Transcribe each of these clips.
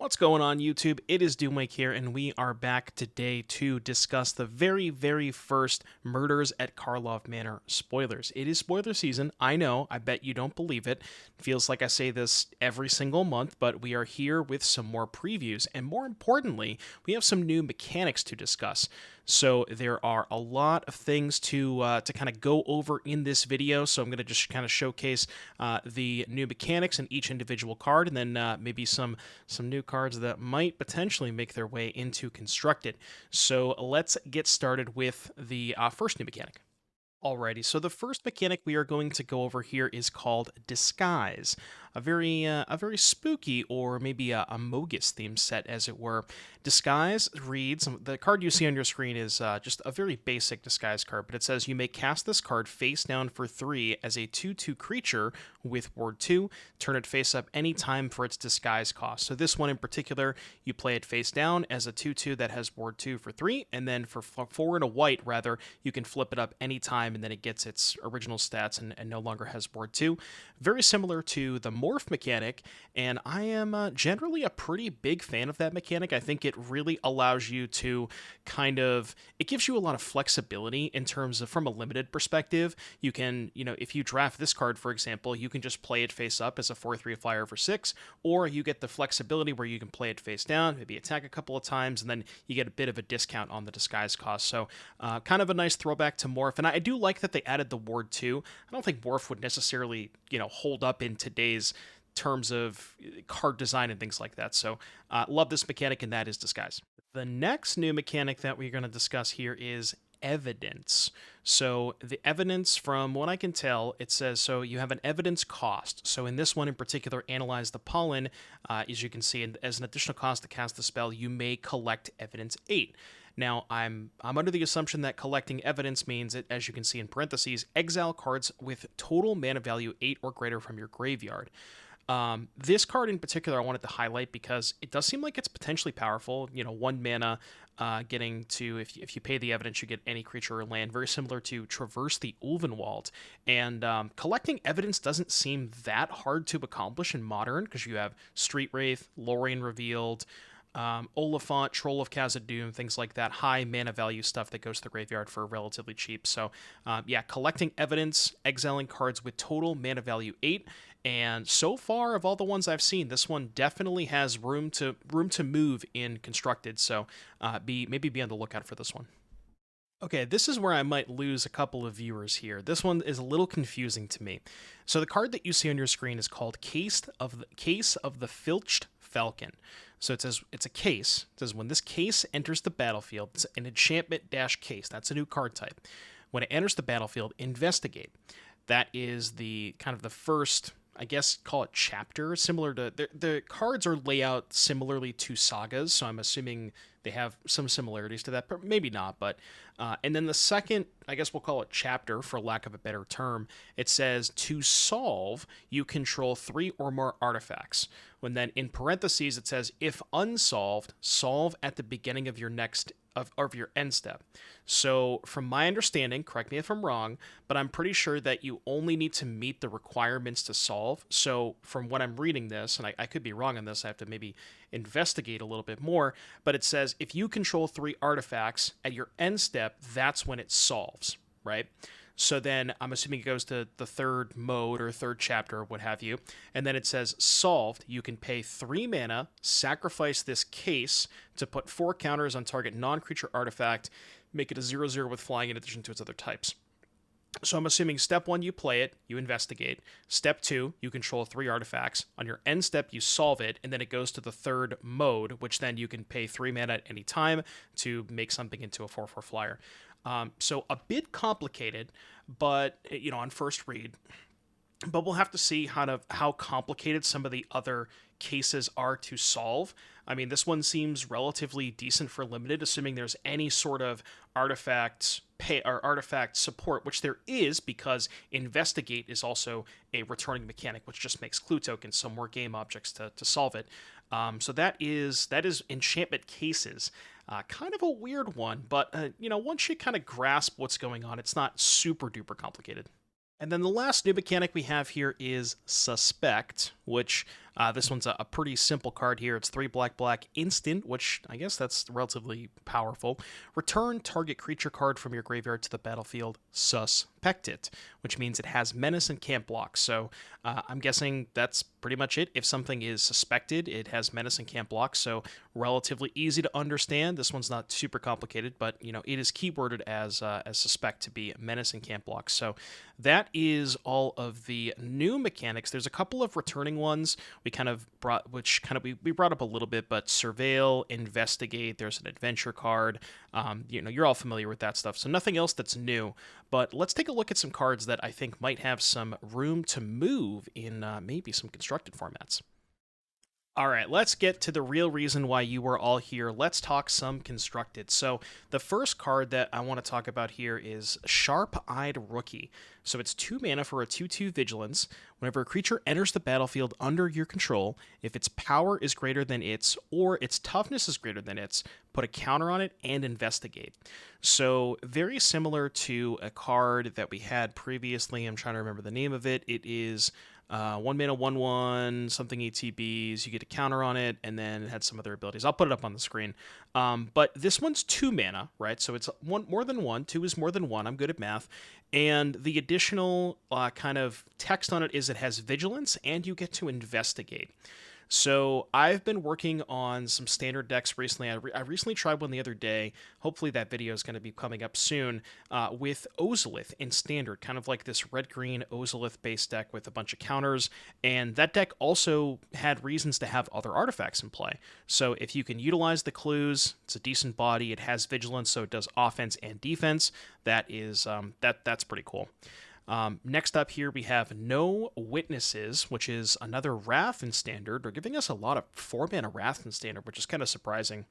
What's going on, YouTube? It is Doomwake here, and we are back today to discuss the very first Murders at Karlov Manor spoilers. It is spoiler season, I know, I bet you don't believe it. Feels like I say this every single month, but we are here with some more previews, and more importantly, we have some new mechanics to discuss. So there are a lot of things to kind of go over in this video, so I'm going to just kind of showcase the new mechanics in each individual card, and then maybe some new cards that might potentially make their way into Constructed. So let's get started with the first new mechanic. Alrighty, so the first mechanic we are going to go over here is called Disguise, a very spooky or maybe a Mogus themed set, as it were. Disguise reads, the card you see on your screen is just a very basic disguise card, but it says you may cast this card face down for 3 as a 2/2 creature with ward 2, turn it face up any time for its disguise cost. So this one in particular, you play it face down as a 2/2 that has ward 2 for 3, and then for 4 and a white, rather, you can flip it up any time and then it gets its original stats and no longer has ward 2. Very similar to the morph mechanic, and I am generally a pretty big fan of that mechanic. I think it really allows you to it gives you a lot of flexibility in terms of, from a limited perspective. You can, if you draft this card, for example, you can just play it face up as a 4/3 flyer for 6, or you get the flexibility where you can play it face down, maybe attack a couple of times, and then you get a bit of a discount on the disguise cost. So kind of a nice throwback to morph, and I do like that they added the ward 2. I don't think morph would necessarily, hold up in today's terms of card design and things like that. So love this mechanic, and that is Disguise. The next new mechanic that we're going to discuss here is Evidence. So the evidence, from what I can tell, it says, so you have an evidence cost. So in this one in particular, Analyze the Pollen, as you can see, as an additional cost to cast the spell, you may collect Evidence 8. Now, I'm under the assumption that collecting evidence means, as you can see in parentheses, exile cards with total mana value 8 or greater from your graveyard. This card in particular I wanted to highlight because it does seem like it's potentially powerful. 1 mana, getting to, if you pay the evidence, you get any creature or land, very similar to Traverse the Ulvenwald. And collecting evidence doesn't seem that hard to accomplish in Modern, because you have Street Wraith, Lorien Revealed, Oliphant, Troll of Khazad-dûm, things like that, high mana value stuff that goes to the graveyard for relatively cheap. So yeah, collecting evidence, exiling cards with total mana value 8, and so far of all the ones I've seen, this one definitely has room to move in Constructed. So maybe be on the lookout for this one. Okay, this is where I might lose a couple of viewers here. This one is a little confusing to me. So the card that you see on your screen is called Case of the Filched Falcon. So it says it's a case. It says when this case enters the battlefield, it's an enchantment-case. That's a new card type. When it enters the battlefield, investigate. That is the kind of the first, I guess, call it chapter, similar to the cards are laid out similarly to sagas, so I'm assuming they have some similarities to that, but maybe not. But and then the second, I guess we'll call it chapter for lack of a better term, it says to solve, you control 3 or more artifacts. When then in parentheses it says if unsolved, solve at the beginning of your next of your end step. So from my understanding, correct me if I'm wrong, but I'm pretty sure that you only need to meet the requirements to solve. So from what I'm reading this, and I could be wrong on this, I have to maybe investigate a little bit more, but it says if you control 3 artifacts at your end step, that's when it solves, right? So then I'm assuming it goes to the third mode or third chapter or what have you. And then it says solved. You can pay 3 mana, sacrifice this case to put 4 counters on target non-creature artifact, make it a 0/0 with flying in addition to its other types. So I'm assuming step 1, you play it, you investigate. Step 2, you control 3 artifacts. On your end step, you solve it, and then it goes to the third mode, which then you can pay 3 mana at any time to make something into a 4/4 flyer. So a bit complicated, but on first read. But we'll have to see how complicated some of the other cases are to solve. I mean, this one seems relatively decent for limited, assuming there's any sort of artifact pay or artifact support, which there is, because investigate is also a returning mechanic, which just makes clue tokens, so more game objects to solve it. So that is enchantment cases. Kind of a weird one, but once you kind of grasp what's going on, it's not super duper complicated. And then the last new mechanic we have here is Suspect, which this one's a pretty simple card here. It's 3 black, black, instant, which I guess that's relatively powerful. Return target creature card from your graveyard to the battlefield, suspect it, which means it has menace and can't block. So I'm guessing that's pretty much it. If something is suspected, it has menace and can't block, so relatively easy to understand. This one's not super complicated, but it is keyworded as suspect to be menace and can't block. So that is all of the new mechanics. There's a couple of returning ones we brought up a little bit, but surveil, investigate. There's an adventure card. You're all familiar with that stuff, so nothing else that's new. But let's take a look at some cards that I think might have some room to move in maybe some constructed formats. All right, let's get to the real reason why you were all here. Let's talk some constructed. So the first card that I want to talk about here is Sharp-Eyed Rookie. So it's 2 mana for a 2/2 Vigilance. Whenever a creature enters the battlefield under your control, if its power is greater than its or its toughness is greater than its, put a counter on it and investigate. So very similar to a card that we had previously. I'm trying to remember the name of it. It is 1 mana, 1/1, something ETBs. You get a counter on it, and then it had some other abilities. I'll put it up on the screen. But this one's 2 mana, right? So it's more than 1. 2 is more than 1. I'm good at math. And the additional kind of text on it is it has vigilance, and you get to investigate. So I've been working on some standard decks recently. I recently tried one the other day. Hopefully that video is going to be coming up soon with Ozolith in standard, kind of like this red-green Ozolith-based deck with a bunch of counters. And that deck also had reasons to have other artifacts in play. So if you can utilize the clues, it's a decent body. It has vigilance, so it does offense and defense. That's pretty cool. Next up here, we have No Witnesses, which is another Wrath in Standard. They're giving us a lot of 4-mana Wrath in Standard, which is kind of surprising.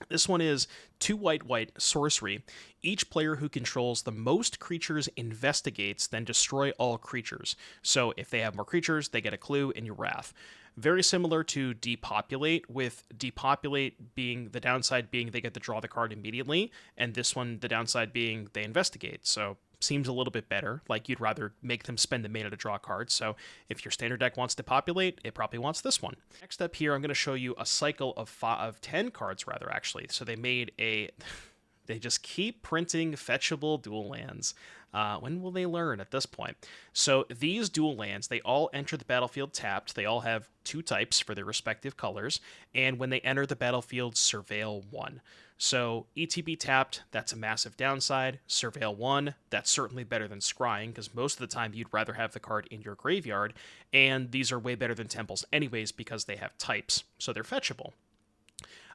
This one is 2 white sorcery. Each player who controls the most creatures investigates, then destroy all creatures. So if they have more creatures, they get a clue in your Wrath. Very similar to Depopulate, with Depopulate being the downside being they get to draw the card immediately, and this one, the downside being they investigate. So seems a little bit better. Like, you'd rather make them spend the mana to draw cards. So if your standard deck wants to populate, it probably wants this one. Next up here, I'm going to show you a cycle of 10 cards, rather, actually. So they just keep printing fetchable dual lands. When will they learn at this point? So these dual lands, they all enter the battlefield tapped. They all have 2 types for their respective colors. And when they enter the battlefield, surveil 1. So ETB tapped, that's a massive downside. Surveil 1, that's certainly better than scrying, because most of the time you'd rather have the card in your graveyard. And these are way better than temples anyways, because they have types, so they're fetchable.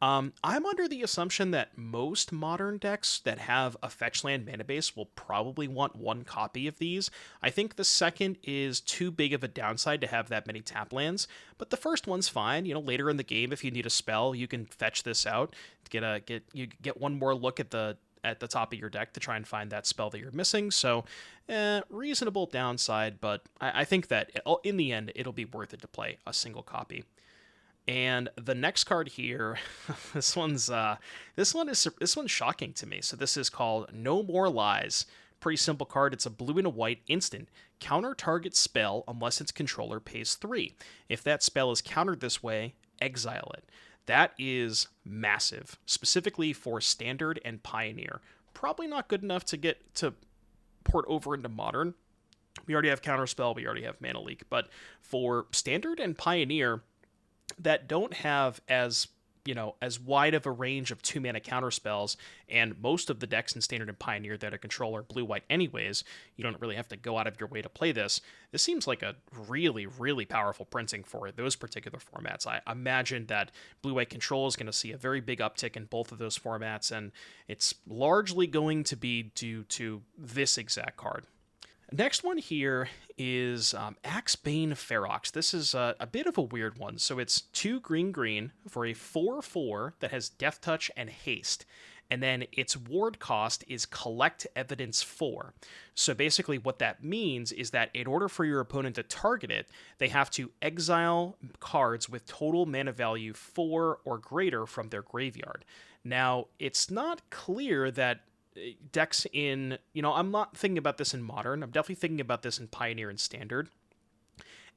I'm under the assumption that most modern decks that have a fetch land mana base will probably want 1 copy of these. I think the second is too big of a downside to have that many tap lands, but the first one's fine. Later in the game, if you need a spell, you can fetch this out. You get one more look at the top of your deck to try and find that spell that you're missing. So, reasonable downside, but I think that in the end, it'll be worth it to play a single copy. And the next card here, this one's shocking to me. So this is called No More Lies. Pretty simple card. It's a blue and a white instant. Counter target spell unless its controller pays 3. If that spell is countered this way, exile it. That is massive, specifically for Standard and Pioneer. Probably not good enough to get to port over into Modern. We already have Counterspell, we already have Mana Leak, but for Standard and Pioneer that don't have as wide of a range of 2-mana counterspells, and most of the decks in Standard and Pioneer that are control blue-white anyways, you don't really have to go out of your way to play this. This seems like a really, really powerful printing for those particular formats. I imagine that blue-white control is going to see a very big uptick in both of those formats, and it's largely going to be due to this exact card. Next one here is Axebane Ferox. This is a bit of a weird one. So it's 2 green for a 4/4 that has Death Touch and Haste. And then its ward cost is Collect Evidence 4. So basically what that means is that in order for your opponent to target it, they have to exile cards with total mana value 4 or greater from their graveyard. Now, it's not clear that decks in, I'm not thinking about this in Modern. I'm definitely thinking about this in Pioneer and Standard.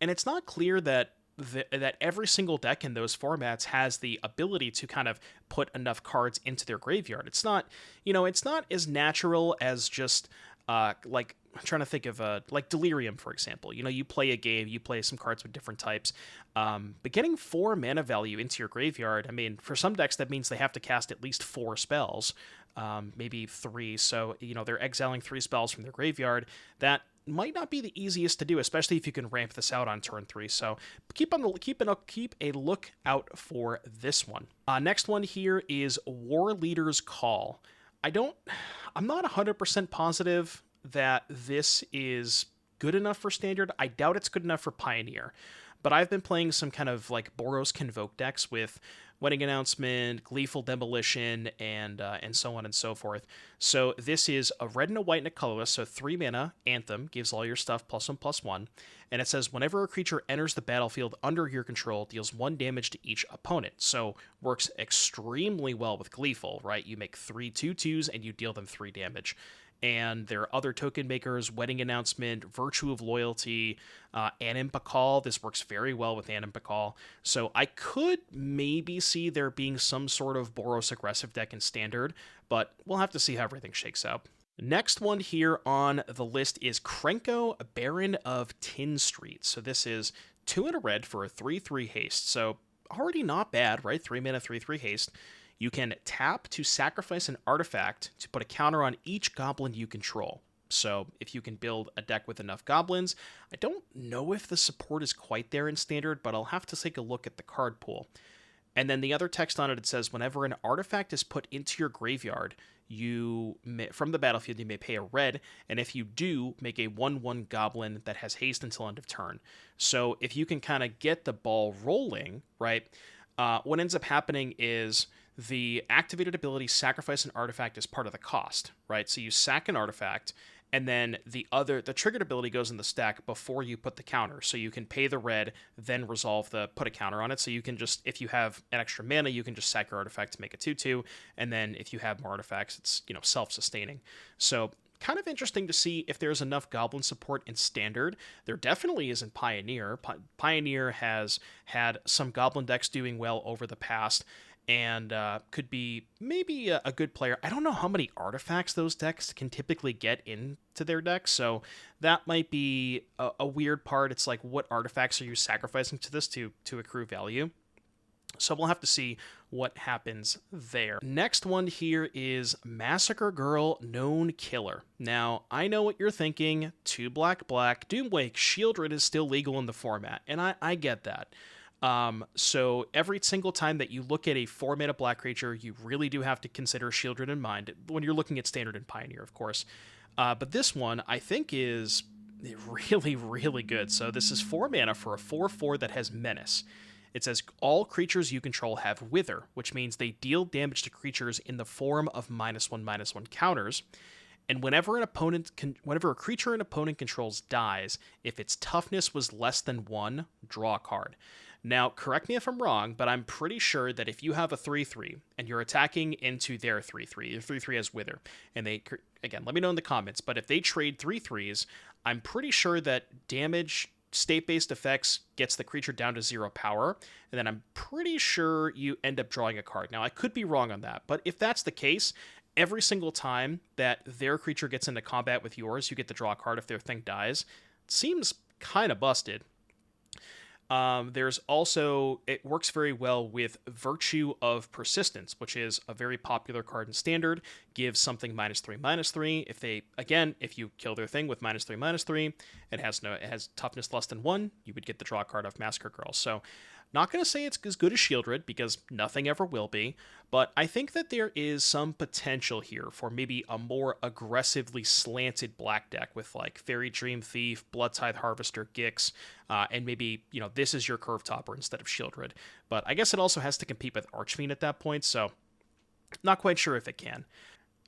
And it's not clear that that every single deck in those formats has the ability to kind of put enough cards into their graveyard. It's not, it's not as natural as just like I'm trying to think of like Delirium, for example. You play a game, you play some cards with different types, but getting 4 mana value into your graveyard. I mean, for some decks that means they have to cast at least 4 spells, maybe 3. So they're exiling 3 spells from their graveyard. That might not be the easiest to do, especially if you can ramp this out on turn 3. So keep a look out for this one. Next one here is War Leader's Call. I'm not 100% positive that this is good enough for Standard. I doubt it's good enough for Pioneer, but I've been playing some kind of like Boros Convoke decks with Wedding Announcement, Gleeful Demolition, and so on and so forth. So this is a red and a white and a colorless, so 3 mana, Anthem, gives all your stuff +1/+1, and it says whenever a creature enters the battlefield under your control, deals 1 damage to each opponent. So works extremely well with Gleeful, right? You make 3 2/2s and you deal them 3 damage. And there are other token makers, Wedding Announcement, Virtue of Loyalty, Animpakal. This works very well with Animpakal. So I could maybe see there being some sort of Boros aggressive deck in Standard, but we'll have to see how everything shakes out. Next one here on the list is Krenko, Baron of Tin Street. So this is 2 and a red for a 3/3 haste. So already not bad, right? 3 mana, 3/3 haste. You can tap to sacrifice an artifact to put a counter on each goblin you control. So if you can build a deck with enough goblins, I don't know if the support is quite there in Standard, but I'll have to take a look at the card pool. And then the other text on it says, whenever an artifact is put into your graveyard, from the battlefield, you may pay a red, and if you do, make a 1/1 goblin that has haste until end of turn. So if you can kind of get the ball rolling, right, what ends up happening is the activated ability sacrifice an artifact as part of the cost, right? So you sack an artifact, and then the triggered ability goes in the stack before you put the counter. So you can pay the red, then resolve put a counter on it. So you can just, if you have an extra mana, you can just sack your artifact to make a 2/2, and then if you have more artifacts, it's self-sustaining. So kind of interesting to see if there's enough goblin support in Standard. There definitely is in Pioneer. Pioneer has had some goblin decks doing well over the past, and could be maybe a good player. I don't know how many artifacts those decks can typically get into their decks, so that might be a weird part. It's like, what artifacts are you sacrificing to this to accrue value? So we'll have to see what happens there. Next one here is Massacre Girl, Known Killer. Now, I know what you're thinking. 2 black, Doomwake, Shieldred is still legal in the format, and I get that. So every single time that you look at a 4 mana black creature, you really do have to consider Shieldred in mind when you're looking at Standard and Pioneer, of course. But this one I think is really, really good. So this is 4 mana for a 4/4 that has Menace. It says all creatures you control have Wither, which means they deal damage to creatures in the form of -1/-1 counters. And whenever a creature an opponent controls dies, if its toughness was less than 1, draw a card. Now, correct me if I'm wrong, but I'm pretty sure that if you have a 3/3 and you're attacking into their 3/3, your 3/3 has Wither, and they, again, let me know in the comments, but if they trade 3/3s, I'm pretty sure that damage state-based effects gets the creature down to 0 power, and then I'm pretty sure you end up drawing a card. Now, I could be wrong on that, but if that's the case, every single time that their creature gets into combat with yours, you get to draw a card if their thing dies. It seems kind of busted. There's also, it works very well with Virtue of Persistence, which is a very popular card in Standard. Gives something -3/-3. If you kill their thing with -3/-3, it has toughness less than 1, you would get the draw card of Massacre Girl. So not going to say it's as good as Shieldred, because nothing ever will be, but I think that there is some potential here for maybe a more aggressively slanted black deck with like Fairy Dream Thief, Bloodtithe Harvester, Gix, and maybe, this is your curve topper instead of Shieldred. But I guess it also has to compete with Archfiend at that point, so not quite sure if it can.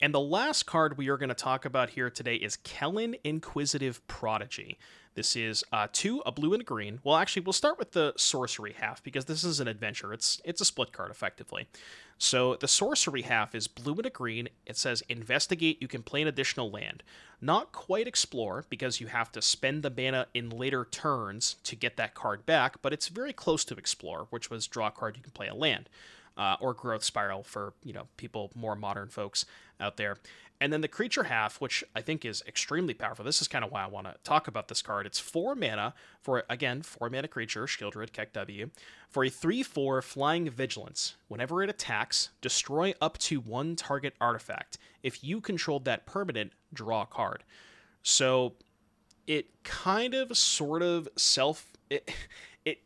And the last card we are going to talk about here today is Kellen Inquisitive Prodigy. This is 2, a blue and a green. Well, actually, we'll start with the sorcery half because this is an adventure. It's a split card, effectively. So the sorcery half is blue and a green. It says investigate, you can play an additional land. Not quite explore because you have to spend the mana in later turns to get that card back, but it's very close to explore, which was draw a card, you can play a land. Or growth spiral for people, more modern folks out there. And then the creature half, which I think is extremely powerful. This is kind of why I want to talk about this card. It's 4 mana for, again, 4 mana creature, Shieldred, Keck W, for a 3/4 flying vigilance. Whenever it attacks, destroy up to 1 target artifact. If you controlled that permanent, draw a card. So it kind of sort of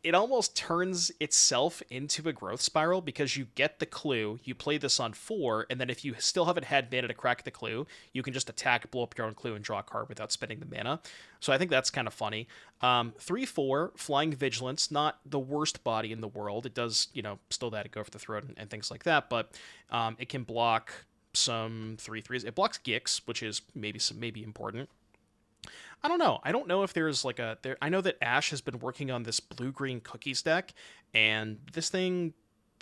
it almost turns itself into a growth spiral because you get the clue, you play this on 4, and then if you still haven't had mana to crack the clue, you can just attack, blow up your own clue, and draw a card without spending the mana. So I think that's kind of funny. 3/4, Flying Vigilance, not the worst body in the world. It does, still that go for the throat and things like that, but it can block some 3/3s. It blocks Gix, which is maybe important. I don't know. I don't know if there's I know that Ash has been working on this blue-green cookies deck, and this thing,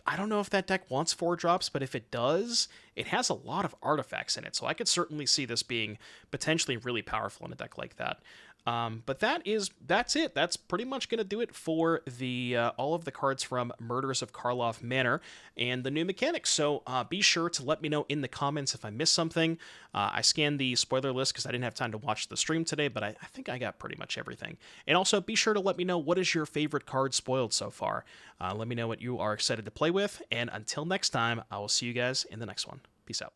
I don't know if that deck wants 4 drops, but if it does, it has a lot of artifacts in it, so I could certainly see this being potentially really powerful in a deck like that. But that's it. That's pretty much going to do it for the all of the cards from Murders of Karlov Manor and the new mechanics. So be sure to let me know in the comments if I missed something. I scanned the spoiler list because I didn't have time to watch the stream today, but I think I got pretty much everything. And also be sure to let me know what is your favorite card spoiled so far. Let me know what you are excited to play with. And until next time, I will see you guys in the next one. Peace out.